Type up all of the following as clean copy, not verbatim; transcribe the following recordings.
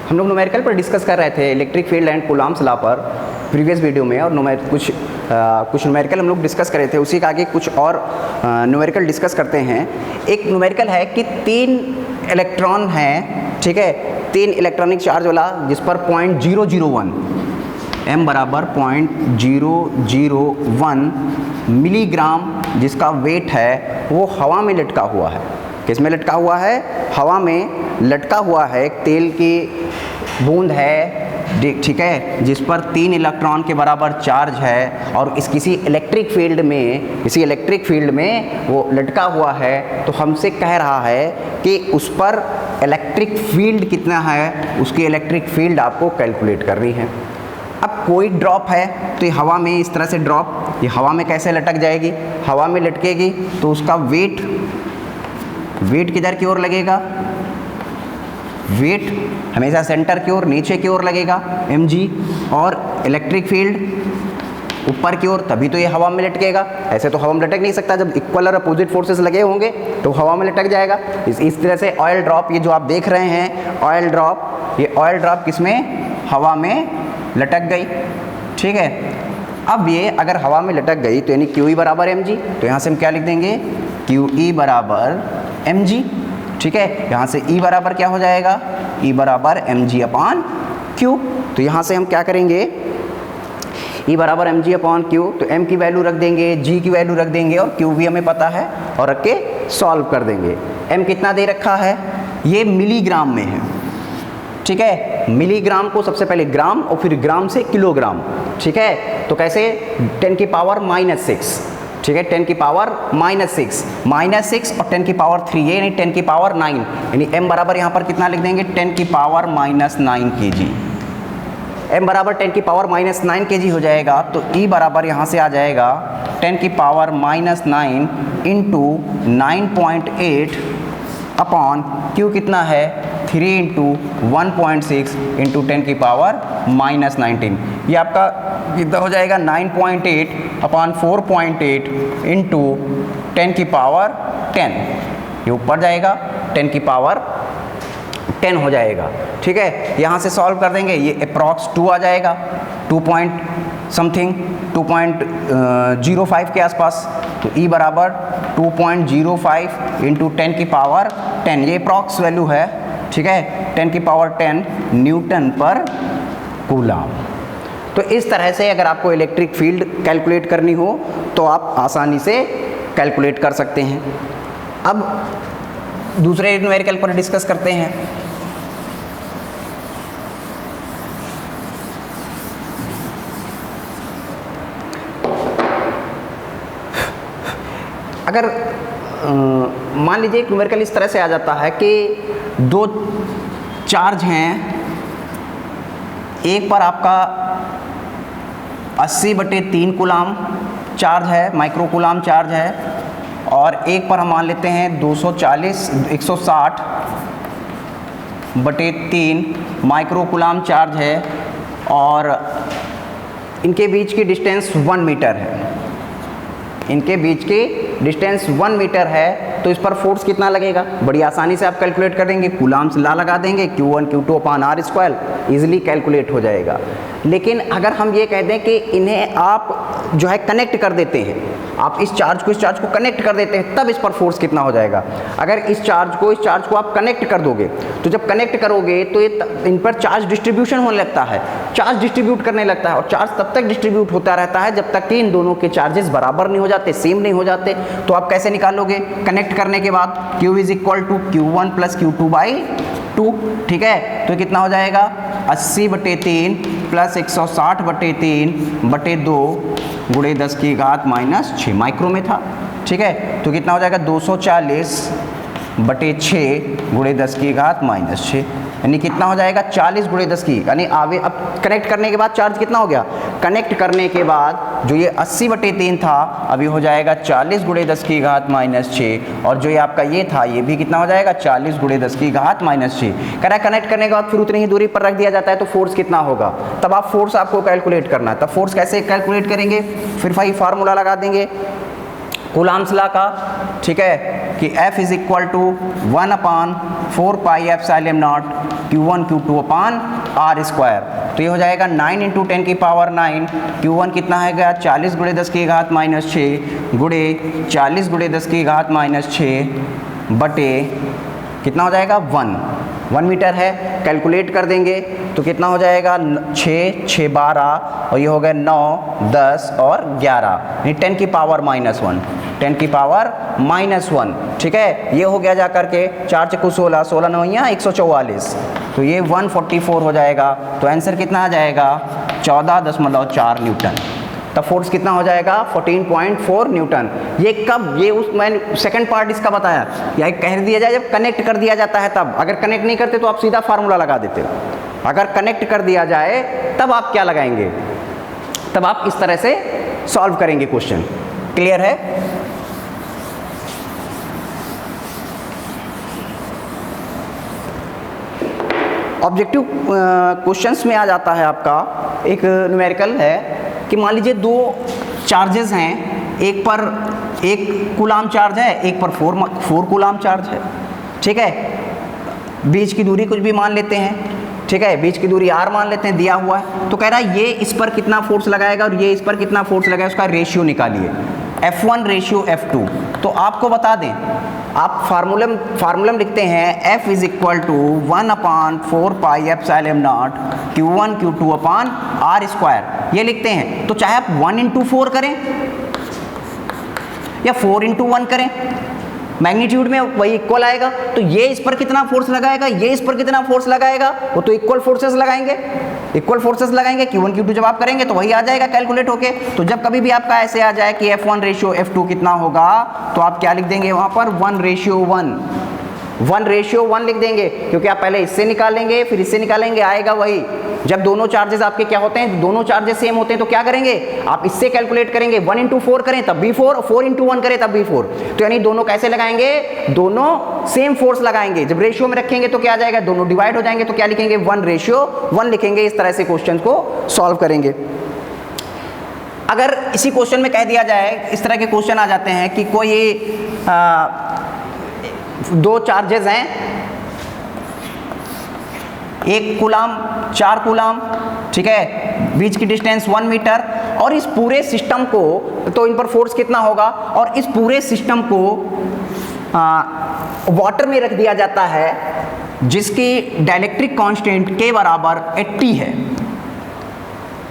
हम लोग न्यूमेरिकल पर डिस्कस कर रहे थे electric field and Coulomb's law पर प्रीवियस वीडियो में, और कुछ न्यूमेरिकल हम लोग डिस्कस कर रहे थे। उसी के आगे कुछ और न्यूमेरिकल डिस्कस करते हैं। एक न्यूमेरिकल है कि 3 इलेक्ट्रॉन हैं, ठीक है, 3 इलेक्ट्रॉनिक चार्ज वाला, जिस पर 0.001 m बराबर 0.001 मिलीग्राम जिसका वेट है वो हवा में लटका हुआ है। किस में लटका हुआ है? हवा में लटका हुआ है। एक तेल की बूंद है, ठीक है, जिस पर 3 इलेक्ट्रॉन के बराबर चार्ज है और किसी इलेक्ट्रिक फील्ड में वो लटका हुआ है। तो हमसे कह रहा है कि उस पर इलेक्ट्रिक फील्ड कितना है, उसकी इलेक्ट्रिक फील्ड आपको कैलकुलेट करनी है। अब कोई ड्रॉप है तो ये हवा में इस तरह से ड्रॉप, ये हवा में कैसे लटक जाएगी? हवा में लटकेगी तो उसका वेट किधर की ओर लगेगा? वेट हमेशा सेंटर की ओर, नीचे की ओर लगेगा mg, और इलेक्ट्रिक फील्ड ऊपर की ओर, तभी तो ये हवा में लटकेगा। ऐसे तो हवा में लटक नहीं सकता, जब इक्वल और अपोजिट फोर्सेस लगे होंगे तो हवा में लटक जाएगा। इस तरह से ऑयल ड्रॉप, ये जो आप देख रहे हैं ऑयल ड्रॉप, ये ऑयल ड्रॉप किसमें? हवा में लटक गई, ठीक है। अब ये अगर हवा में लटक गई तो यानी QE बराबर mg, तो यहाँ से हम क्या लिख देंगे? QE बराबर mg, ठीक है। यहाँ से E बराबर क्या हो जाएगा? E बराबर mg अपॉन q। तो यहाँ से हम क्या करेंगे? E बराबर mg अपॉन q, तो m की वैल्यू रख देंगे, g की वैल्यू रख देंगे, और q भी हमें पता है, और रख के सॉल्व कर देंगे। m कितना दे रखा है? ये मिलीग्राम में है, ठीक है। मिलीग्राम को सबसे पहले ग्राम और फिर ग्राम से किलोग्राम, ठीक है। तो कैसे? 10 की पावर -6, ठीक है, 10 की पावर -6 और 10 की पावर 3, ये यानी 10 की पावर 9, यानी m बराबर यहाँ पर कितना लिख देंगे? 10 की पावर -9 kg। m बराबर 10 की पावर -9 kg हो जाएगा। तो E बराबर यहाँ से आ जाएगा 10 की पावर -9 इंटू 9.8 अपॉन Q कितना है? 3 इंटू 1.6 इंटू 10 की पावर -19। ये आपका कितना हो जाएगा? 9.8 अपॉन 4.8 इंटू 10 की पावर 10, ये ऊपर जाएगा 10 की पावर 10 हो जाएगा, ठीक है। यहाँ से सॉल्व कर देंगे, ये अप्रॉक्स 2 आ जाएगा, 2.05 के आसपास। तो E बराबर 2.05 इंटू 10 की पावर 10, ये अप्रॉक्स वैल्यू है, ठीक है, 10 की पावर 10 न्यूटन पर कूलम। तो इस तरह से अगर आपको इलेक्ट्रिक फील्ड कैलकुलेट करनी हो तो आप आसानी से कैलकुलेट कर सकते हैं। अब दूसरे न्यूमेरिकल पर डिस्कस करते हैं। अगर मान लीजिए एक न्यूमेरिकल इस तरह से आ जाता है कि 2 चार्ज हैं, एक पर आपका 80/3 कूलाम चार्ज है, माइक्रो कूलाम चार्ज है, और एक पर हम मान लेते हैं 160/3 माइक्रो कूलाम चार्ज है, और इनके बीच की डिस्टेंस 1 मीटर है। इनके बीच की डिस्टेंस 1 मीटर है, तो इस पर फोर्स कितना लगेगा? बड़ी आसानी से आप कैलकुलेट कर देंगे, कूलाम्स लॉ लगा देंगे, Q1 Q2 upon r², easily calculate हो जाएगा। लेकिन अगर हम ये कह दें कि इन्हें आप जो है कनेक्ट कर देते हैं, आप इस चार्ज को कनेक्ट कर देते हैं, तब इस पर फोर्स कितना हो जाएगा? अगर इस चार्ज को आप कनेक्ट कर दोगे, तो जब कनेक्ट करोगे तो ये इन पर चार्ज डिस्ट्रीब्यूशन होने लगता है, चार्ज डिस्ट्रीब्यूट करने लगता है, और चार्ज तब तक डिस्ट्रीब्यूट होता रहता है जब तक कि इन दोनों के चार्जेस बराबर नहीं हो जाते, सेम नहीं हो जाते। तो आप कैसे निकालोगे? कनेक्ट करने के बाद Q is equal to Q1 plus Q2/2, ठीक है। तो कितना हो जाएगा? 80/3 प्लस 160/3/2 गुणे 10 की घात -6 माइक्रो में था, ठीक है। तो कितना हो जाएगा? 240/6 गुणे 10 की घात -6, यानी कितना हो जाएगा? 40 गुणे 10 की, यानी आगे अब कनेक्ट करने के बाद चार्ज कितना हो गया? कनेक्ट करने के बाद जो ये 80/3 था, अभी हो जाएगा 40 गुणे 10 की घात -6, और जो ये आपका ये था, ये भी कितना हो जाएगा? 40 गुणे 10 की घात -6। कह रहा है कनेक्ट करने के बाद फिर उतनी ही दूरी पर रख दिया जाता है, तो फोर्स कितना होगा? तब आप फोर्स आपको कैलकुलेट करना है। तब फोर्स कैसे कैलकुलेट करेंगे? फिर वही फार्मूला लगा देंगे कूलॉम्स लॉ का, ठीक है, कि F is equal to 1/4 pi epsilon naught Q1 Q2 upon R square. तो ये हो जाएगा 9 इंटू 10 की पावर 9, Q1 कितना है गया 40 गुणे 10 की घात माइनस 6 गुणे 40 गुणे 10 की घात माइनस 6 बटे कितना हो जाएगा 1 मीटर है। कैलकुलेट कर देंगे तो कितना हो जाएगा 6 6 12 और ये हो गया 9 10 और 11 यानी 10 की पावर माइनस 1, 10 की पावर माइनस 1। ठीक है, ये हो गया जा करके 4 चक्कू 16, 16 9 144, तो ये 144 हो जाएगा। तो आंसर कितना आ जाएगा 14.4 न्यूटन। तब फोर्स कितना हो जाएगा 14.4 न्यूटन। ये कब, ये उस मैंने सेकंड पार्ट इसका बताया, या कह दिया जाए जब कनेक्ट कर दिया जाता है तब। अगर कनेक्ट नहीं करते तो आप सीधा फार्मूला लगा देते, अगर कनेक्ट कर दिया जाए तब आप क्या लगाएंगे, तब आप इस तरह से सॉल्व करेंगे क्वेश्चन। क्लियर है? ऑब्जेक्टिव क्वेश्चंस में आ जाता है आपका एक न्यूमेरिकल है कि मान लीजिए दो चार्जेस हैं, एक पर 1 कूलाम चार्ज है, एक पर 4 कूलाम चार्ज है। ठीक है, बीच की दूरी कुछ भी मान लेते हैं, ठीक है, बीच की दूरी r मान लेते हैं, दिया हुआ है। तो कह रहा है ये इस पर कितना फोर्स लगाएगा और ये इस पर कितना फोर्स लगाएगा, उसका रेशियो निकालिए, F1 रेशियो F2। तो आपको बता दें, आप फार्मूला लिखते हैं F is equal to 1/4 pi epsilon naught Q1 Q2 upon R square, ये लिखते हैं। तो चाहे आप 1 इंटू 4 करें या 4 इंटू 1 करें, मैग्नीट्यूड में वही इक्वल आएगा। तो ये इस पर कितना फोर्स लगाएगा, ये इस पर कितना फोर्स लगाएगा, वो तो इक्वल फोर्सेस लगाएंगे, इक्वल फोर्सेस लगाएंगे। Q1 Q2 जब आप करेंगे तो वही आ जाएगा कैलकुलेट होके। तो जब कभी भी आपका ऐसे आ जाए कि F1 रेशियो F2 कितना होगा, तो आप क्या लिख देंगे वहां पर 1 रेशियो 1 लिख देंगे, क्योंकि आप पहले इससे निकालेंगे फिर इससे निकालेंगे, आएगा वही। जब दोनों चार्जेस आपके क्या होते हैं, दोनों चार्जेस सेम होते हैं, तो क्या करेंगे आप इससे कैलकुलेट करेंगे, 1 इंटू 4 करें तब भी 4, 4 इंटू 1 करें तब भी 4। तो यानी दोनों कैसे लगाएंगे, दोनों सेम फोर्स लगाएंगे। जब रेशियो में रखेंगे तो क्या आ जाएगा, दोनों डिवाइड हो जाएंगे, तो क्या लिखेंगे 1 रेशियो 1 लिखेंगे। इस तरह से क्वेश्चन को सॉल्व करेंगे। अगर इसी क्वेश्चन में कह दिया जाए, इस तरह के क्वेश्चन आ जाते हैं कि कोई दो चार्जेस हैं, 1 कूलाम 4 कूलाम, ठीक है, बीच की डिस्टेंस 1 मीटर, और इस पूरे सिस्टम को, तो इन पर फोर्स कितना होगा, और इस पूरे सिस्टम को वाटर में रख दिया जाता है जिसकी डाइलेक्ट्रिक कांस्टेंट के बराबर 80 है।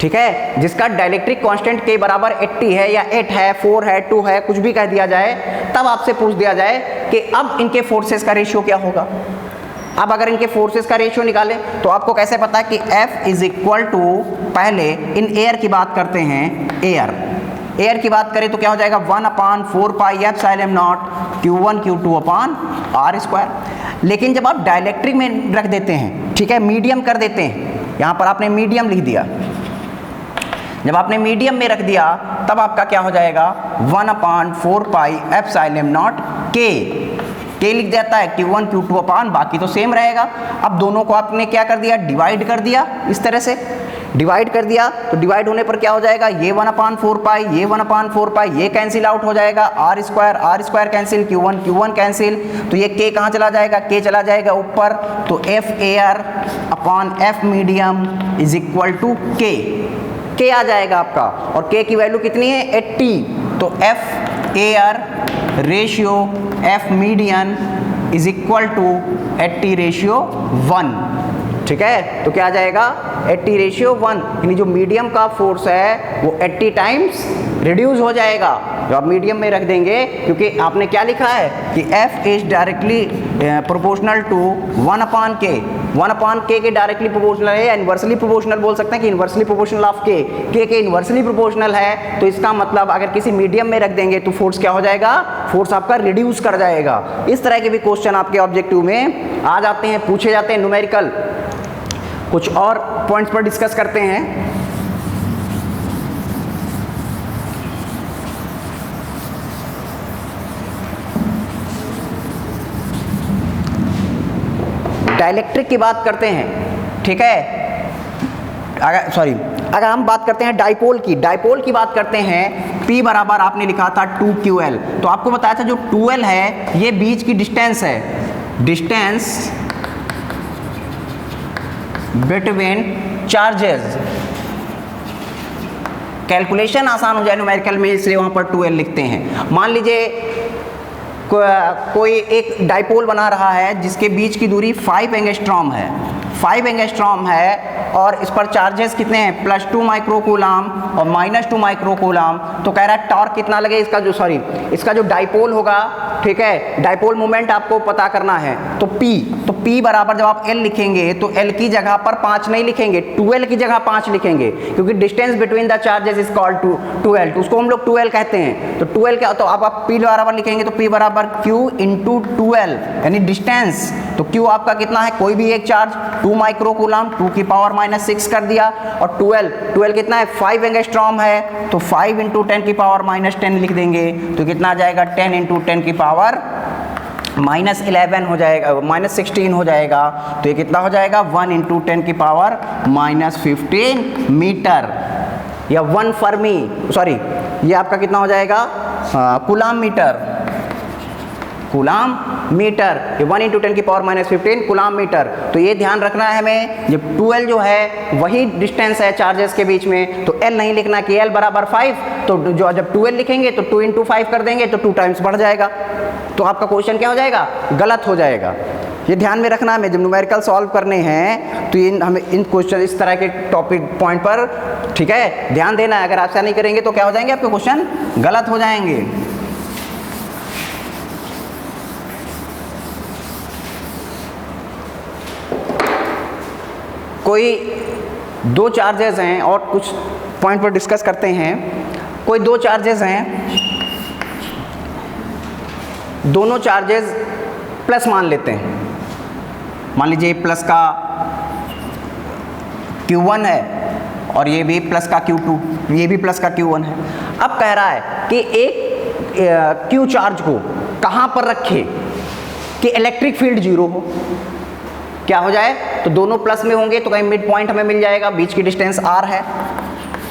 ठीक है, जिसका डाइलेक्ट्रिक कांस्टेंट के बराबर 80 है, या 8 है, 4 है, 2 है, कुछ भी कह दिया जाए, तब आपसे पूछ दिया जाए कि अब इनके फोर्सेस का रेशियो क्या होगा। अब अगर इनके फोर्सेस का रेशियो निकालें तो आपको कैसे पता कि F इज इक्वल टू, पहले इन एयर की बात करते हैं, एयर की बात करें तो क्या हो जाएगा 1/4 pi epsilon naught Q1 Q2 upon R square. लेकिन जब आप डाइलेक्ट्रिक में रख देते हैं, ठीक है, मीडियम कर देते हैं, यहाँ पर आपने मीडियम लिख दिया, जब आपने मीडियम में रख दिया तब आपका क्या हो जाएगा 1/4 पाई एप्सिलॉन नॉट के लिख जाता है, Q1 Q2 अपान, बाकी तो सेम रहेगा। अब दोनों को आपने क्या कर दिया, डिवाइड कर दिया, इस तरह से डिवाइड कर दिया। तो डिवाइड होने पर क्या हो जाएगा, ये 1/4 पाई, ये 1/4 पाई, ये कैंसिल आउट हो जाएगा, R square cancel, Q1 cancel, तो ये K कहाँ चला जाएगा, K चला जाएगा ऊपर। तो F air upon F medium is equal to K आ जाएगा आपका, और K की वैल्यू कितनी है 80। तो F air ratio F median is equal to 80 ratio 1। ठीक है, तो क्या आ जाएगा 80 रेशियो 1, यानी जो मीडियम का फोर्स है वो 80 टाइम्स रिड्यूस हो जाएगा। जो आप मीडियम में रख देंगे, क्योंकि आपने क्या लिखा है कि F is directly proportional to 1/K, 1/K के डायरेक्टली प्रोपोर्शनल है, या इन्वर्सली प्रोपोर्शनल बोल सकते हैं कि इन्वर्सली प्रोपोर्शनल ऑफ K के इन्वर्सली प्रोपोर्शनल है। तो इसका मतलब अगर किसी मीडियम में रख देंगे तो फोर्स क्या हो जाएगा, फोर्स आपका रिड्यूस कर जाएगा। इस तरह के भी क्वेश्चन आपके ऑब्जेक्टिव में आ जाते हैं, पूछे जाते हैं न्यूमेरिकल। कुछ और पॉइंट्स पर डिस्कस करते हैं। डाइलेक्ट्रिक की बात करते हैं, ठीक है, अगर हम बात करते हैं डाइपोल की बात करते हैं, P बराबर आपने लिखा था 2QL। तो आपको बताया था जो 2L है ये बीच की डिस्टेंस है, डिस्टेंस बिटवीन चार्जेस। कैलकुलेशन आसान हो जाए न्यूमेरिकल में, इसलिए वहाँ पर 2L लिखते हैं। मान लीजिए कोई एक डाइपोल बना रहा है जिसके बीच की दूरी 5 एंगस्ट्रॉम है, 5 एंगस्ट्रॉम है, और इस पर चार्जेस कितने हैं, +2 माइक्रोकूलम और -2 माइक्रोकूलम। तो कह रहा है टॉर्क कितना लगे, इसका जो डाइपोल होगा, ठीक है, डाइपोल मोमेंट आपको पता करना है। तो P बराबर जब आप L लिखेंगे तो L की जगह पर 5 नहीं लिखेंगे, 2L की जगह 5 लिखेंगे, क्योंकि distance between the charges is called 2L, तो उसको हम लोग 2L कहते हैं। तो 2L क्या, तो अब आप P बराबर लिखेंगे तो P बराबर Q इंटू 2L, यानी डिस्टेंस। तो Q आपका कितना है, कोई भी एक चार्ज 2 माइक्रोकूलम, 2 की पावर -6 कर दिया, और 2L कितना है, 5 एंगस्ट्रॉम है, तो 5 इंटू 10 की पावर -10 लिख देंगे, तो कितना आ जाएगा, 10 इंटू 10 की पावर -11 हो जाएगा, -16 हो जाएगा। तो ये कितना हो जाएगा, 1 इंटू 10 की पावर -15 मीटर, या 1 फर्मी, सॉरी ये आपका कितना हो जाएगा, कूलाम मीटर, ये 1 इंटू 10 की पावर -15 कूलाम मीटर। तो ये ध्यान रखना है हमें, जब 2L जो है वही डिस्टेंस है चार्जेस के बीच में, तो L नहीं लिखना कि L बराबर 5, तो जो जब 2L लिखेंगे तो 2 इंटू 5 कर देंगे तो 2 टाइम्स बढ़ जाएगा, तो आपका क्वेश्चन क्या हो जाएगा, गलत हो जाएगा। ये ध्यान में रखना है, जब न्यूमेरिकल सॉल्व करने हैं तो हमें इन क्वेश्चन, इस तरह के टॉपिक पॉइंट पर, ठीक है, ध्यान देना है। अगर आप ऐसा नहीं करेंगे तो क्या हो जाएंगे, आपके क्वेश्चन गलत हो जाएंगे। कोई 2 चार्जेस हैं, और कुछ पॉइंट पर डिस्कस करते हैं। कोई 2 चार्जेस हैं, दोनों चार्जेस प्लस मान लेते हैं। मान लीजिए प्लस का Q1 है और ये भी प्लस का Q2, ये भी प्लस का Q1 है। अब कह रहा है कि एक Q चार्ज को कहाँ पर रखे कि इलेक्ट्रिक फील्ड 0 हो, क्या हो जाए, तो दोनों प्लस में होंगे तो कहीं मिड पॉइंट हमें मिल जाएगा, बीच की डिस्टेंस R है,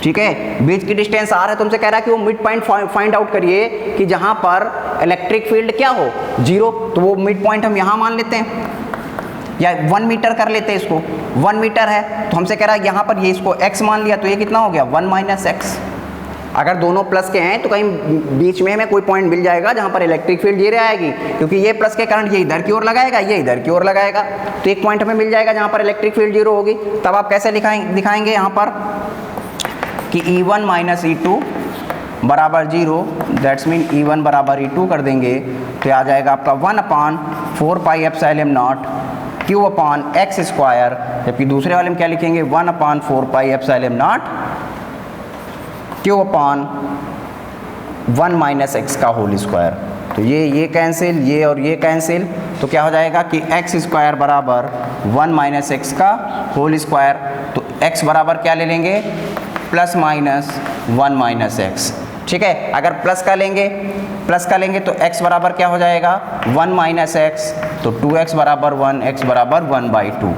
ठीक है, बीच की डिस्टेंस R है। तुमसे कह रहा है कि वो मिड पॉइंट फाइंड आउट करिए कि जहां पर इलेक्ट्रिक फील्ड क्या हो, 0, तो वो मिड पॉइंट हम यहां मान लेते हैं, या 1 मीटर कर लेते हैं इसको, 1 मीटर है, तो हमसे कह रहा है यहाँ पर ये इसको x मान लिया, तो ये कितना हो गया, 1 - x। अगर दोनों प्लस के हैं तो कहीं बीच में हमें कोई पॉइंट मिल जाएगा जहाँ पर इलेक्ट्रिक फील्ड 0 आएगी, क्योंकि ये प्लस के करंट ये इधर की ओर लगाएगा, ये इधर की ओर लगाएगा, तो एक पॉइंट हमें मिल जाएगा जहाँ पर इलेक्ट्रिक फील्ड 0 होगी। तब आप कैसे दिखाएंगे यहाँ पर कि E1 - E2 बराबर 0, दैट्स मीन E1 बराबर E2 कर देंगे, तो आ जाएगा आपका 1/4 पाई एप्सिलॉन नॉट Q/x², जबकि दूसरे वाले में क्या लिखेंगे, 1/4 pi epsilon not Q/1 - x²। तो ये कैंसिल, ये और ये कैंसिल, तो क्या हो जाएगा कि x² बराबर 1 - x²। तो x बराबर क्या ले लेंगे, ±1 - x, ठीक है। अगर प्लस का लेंगे तो x बराबर क्या हो जाएगा, 1 - x, तो 2x बराबर 1, x बराबर 1/2,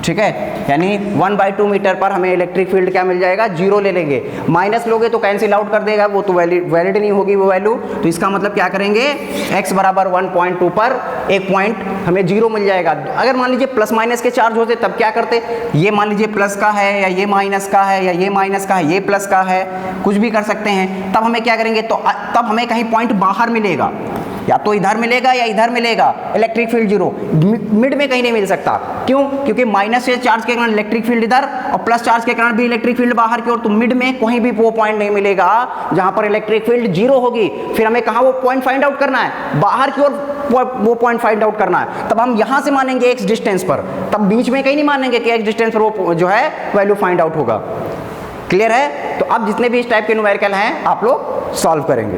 ठीक है। यानी 1/2 मीटर पर हमें इलेक्ट्रिक फील्ड क्या मिल जाएगा, 0 ले लेंगे। माइनस लोगे तो कैंसिल आउट कर देगा, वो तो वैलिड नहीं होगी वो वैल्यू। तो इसका मतलब क्या करेंगे, x बराबर 1.2 पर एक पॉइंट हमें 0 मिल जाएगा। अगर मान लीजिए प्लस माइनस के चार्ज होते तब क्या करते, ये मान लीजिए प्लस का है, या ये माइनस का है, या ये माइनस का है, ये प्लस का है, कुछ भी कर सकते हैं। तब हमें क्या करेंगे, तो तब हमें कहीं पॉइंट बाहर मिलेगा, या तो इधर मिलेगा या इधर मिलेगा, इलेक्ट्रिक फील्ड 0, मिड में कहीं नहीं मिल सकता। क्यों, क्योंकि माइनस से चार्ज के कारण इलेक्ट्रिक फील्ड इधर, और प्लस चार्ज के कारण भी इलेक्ट्रिक फील्ड बाहर की ओर, तो मिड में कहीं भी वो पॉइंट नहीं मिलेगा जहां पर इलेक्ट्रिक फील्ड 0 होगी। फिर हमें कहां वो पॉइंट फाइंड आउट करना है, बाहर की ओर वो पॉइंट फाइंड आउट करना है। तब हम यहां से मानेंगे x डिस्टेंस पर, तब बीच में कहीं नहीं मानेंगे कि x डिस्टेंस पर वो जो है वैल्यू फाइंड आउट होगा। क्लियर है। तो अब जितने भी इस टाइप के न्यूमेरिकल हैं आप लोग सॉल्व करेंगे।